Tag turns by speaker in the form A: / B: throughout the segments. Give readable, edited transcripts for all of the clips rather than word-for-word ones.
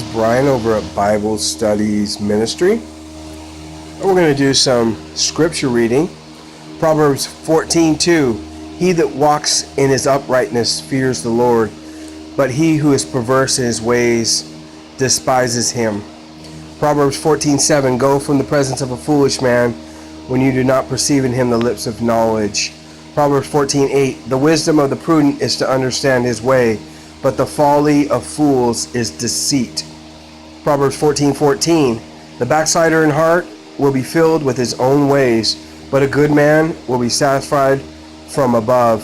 A: Brian over at Bible Studies Ministry. And we're going to do some scripture reading. Proverbs 14:2. He that walks in his uprightness fears the Lord, but he who is perverse in his ways despises him. Proverbs 14:7. Go from the presence of a foolish man when you do not perceive in him the lips of knowledge. Proverbs 14:8. The wisdom of the prudent is to understand his way, but the folly of fools is deceit. Proverbs 14:14. The backslider in heart will be filled with his own ways, but a good man will be satisfied from above.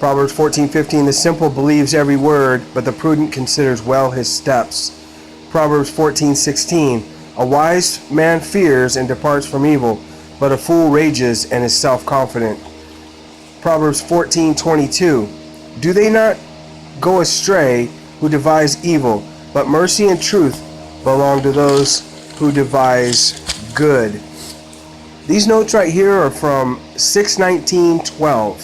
A: Proverbs 14:15. The simple believes every word, but the prudent considers well his steps. Proverbs 14:16. A wise man fears and departs from evil, but a fool rages and is self-confident. Proverbs 14:22. Do they not go astray who devise evil, but mercy and truth belong to those who devise good. These notes right here are from 6:19:12.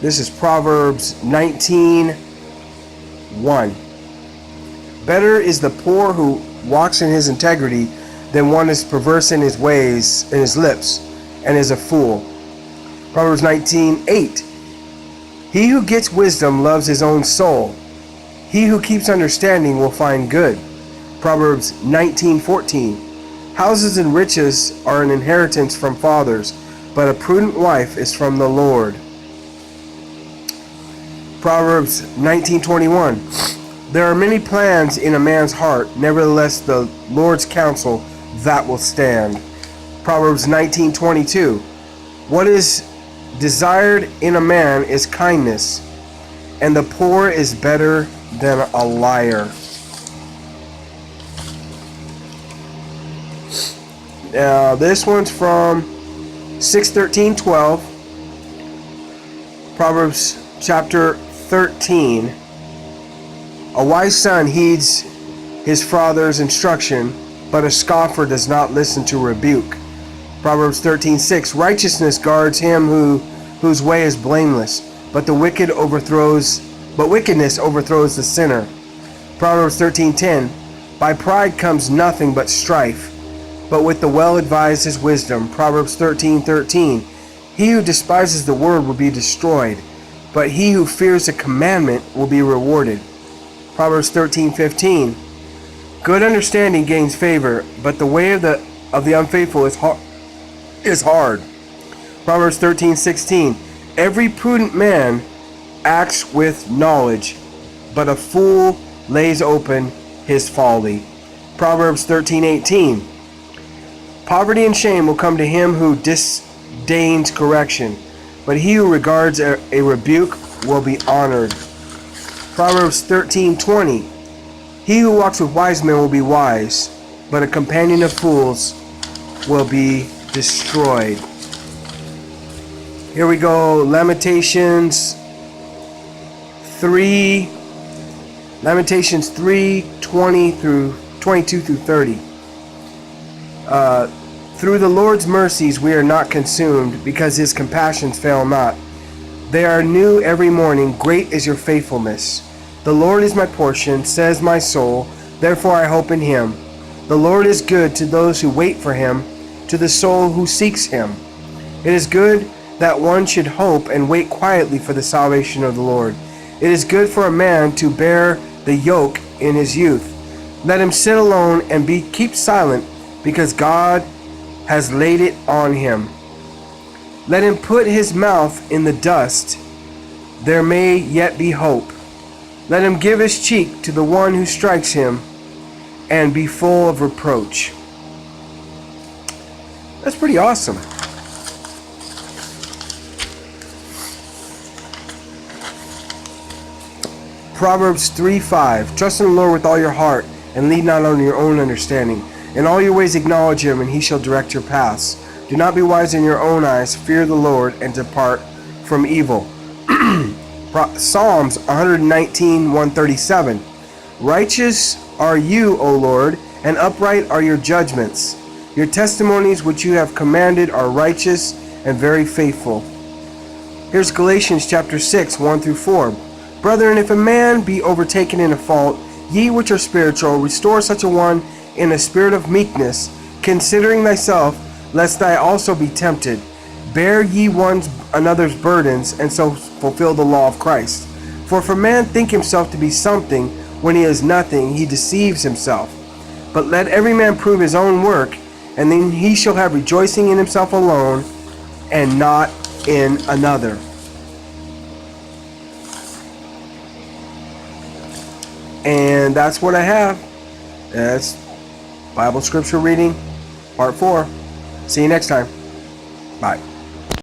A: This is Proverbs 19:1. Better is the poor who walks in his integrity than one is perverse in his ways, in his lips, and is a fool. Proverbs 19:8. He who gets wisdom loves his own soul. He who keeps understanding will find good. Proverbs 19:14. Houses and riches are an inheritance from fathers, but a prudent wife is from the Lord. Proverbs 19:21. There are many plans in a man's heart, nevertheless the Lord's counsel that will stand. Proverbs 19:22. What is desired in a man is kindness, and the poor is better than a liar. Now this one's from 6:13:12. Proverbs chapter 13. A wise son heeds his father's instruction, but a scoffer does not listen to rebuke. Proverbs 13:6. Righteousness guards him whose way is blameless, but wickedness overthrows the sinner. Proverbs 13:10. By pride comes nothing but strife, but with the well-advised is wisdom. Proverbs 13:13. He who despises the word will be destroyed, but he who fears a commandment will be rewarded. Proverbs 13:15. Good understanding gains favor, but the way of the unfaithful is hard. Proverbs 13:16. Every prudent man acts with knowledge, but a fool lays open his folly. Proverbs 13:18. Poverty and shame will come to him who disdains correction, but he who regards a rebuke will be honored. Proverbs 13:20. He who walks with wise men will be wise, but a companion of fools will be destroyed. Here we go. Lamentations 3:20 through 22 through 30. Through the Lord's mercies we are not consumed, because his compassions fail not. They are new every morning. Great is your faithfulness. The Lord is my portion, says my soul, therefore I hope in him. The Lord is good to those who wait for him, to the soul who seeks him. It is good that one should hope and wait quietly for the salvation of the Lord. It is good for a man to bear the yoke in his youth. Let him sit alone and keep silent, because God has laid it on him. Let him put his mouth in the dust. There may yet be hope. Let him give his cheek to the one who strikes him, and be full of reproach. That's pretty awesome. Proverbs 3:5. Trust in the Lord with all your heart, and lean not on your own understanding. In all your ways acknowledge him, and he shall direct your paths. Do not be wise in your own eyes. Fear the Lord, and depart from evil. Psalms 119:137. Righteous are you, O Lord, and upright are your judgments. Your testimonies which you have commanded are righteous and very faithful. Here's Galatians chapter 6, 1 through 4. Brethren, if a man be overtaken in a fault, ye which are spiritual, restore such a one in a spirit of meekness, considering thyself, lest thou also be tempted. Bear ye one another's burdens, and so fulfill the law of Christ. For if a man think himself to be something, when he is nothing, he deceives himself. But let every man prove his own work, and then he shall have rejoicing in himself alone, and not in another. And that's what I have. That's Bible Scripture Reading, Part 4. See you next time. Bye.